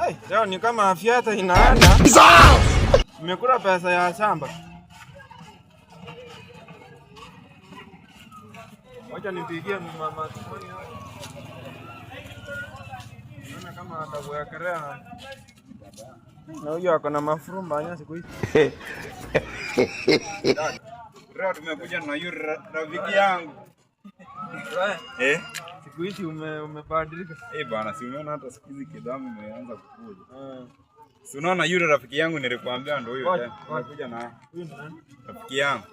Hey, leo ni kama afya hata inaenda. Nimekula pesa ya shamba. Wacha nipigie mama. Naona kama atakuwekelea. Na huyo ako na mafurumba anya siku hizi. Leo tumekuja na yule rafiki yangu. Siku hizi umebadilika. Bwana, si unaona hata siku hizi kidamu imeanza kukuja. Si unaona yule rafiki yangu nilikwambia ndio huyo tena. Anakuja na huyo nani? Rafiki yangu.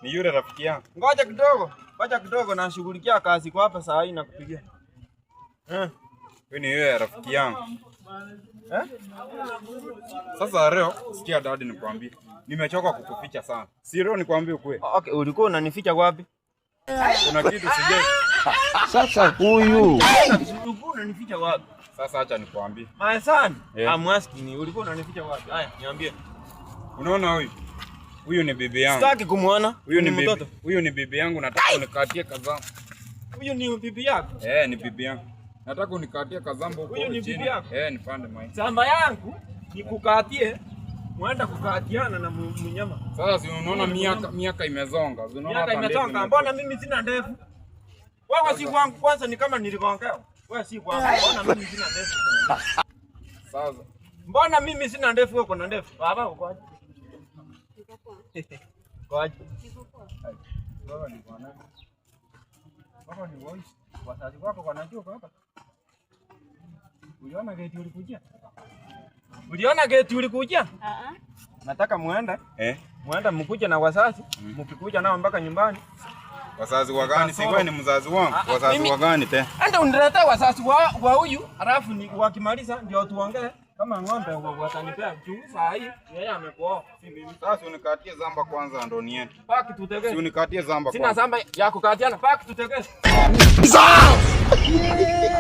Ni yule rafiki yangu. Ngoja kidogo nashughulikia kazi kwa hapa saa hii nakupigia. Wewe ni yule rafiki yangu. Sasa leo sikia dadi nikwambie. Nimechoka kukuficha sana. Si leo nikwambie ukweli. Okay, ulikuwa unanificha wapi? Kuna kitu sije. Sasa huyu Ulikuwa unanificha wapi? Sasa acha nikwambie. My son, I'm asking, ulikuwa unanificha wapi? Haya, niambie. Unaona huyu? Huyu ni bibi yangu. Sitaki kumuona. Huyu ni mtoto. Huyu ni bibi yangu, nataka unikatie kazambo. Huyu ni bibi yako? Ni bibi yangu. Nataka unikatie kazambo huko chini. Huyu ni bibi yako? Nipande mai. Shamba yangu nikukatie. Muenda kukatiana na mnyama. Sasa si unaona miaka imezonga. Miaka imezonga. Mbona mimi sina ndevu? Wewe si wangu kwanza ni kama niligongewa. Wewe si wangu. Mbona mimi sina ndevu? Sasa. Mbona mimi sina ndevu wewe uko na ndevu? Baba uko aje? Uko aje? Baba ni bwana. Baba ni voice. Wazazi wako wanajua hapa. Uliona geti ulikujia? Uliona geti ulikujia? Nataka muende. Muende mkuje na wazazi, mkikuja nao mpaka nyumbani. Wazazi wa gani? Si wewe ni mzazi wangu. Wazazi wa gani tena? Enda uniletee wazazi wa huyu, alafu ni wakimaliza ndio tuongee kama ng'ombe watanipea juu saa hii yeye amekuoa. Si mimi. Sasa unikatie zamba kwanza ndo niende. Paki tutegee. Si unikatie zamba kwanza. Sina zamba ya kukatiana. Paki tutegee.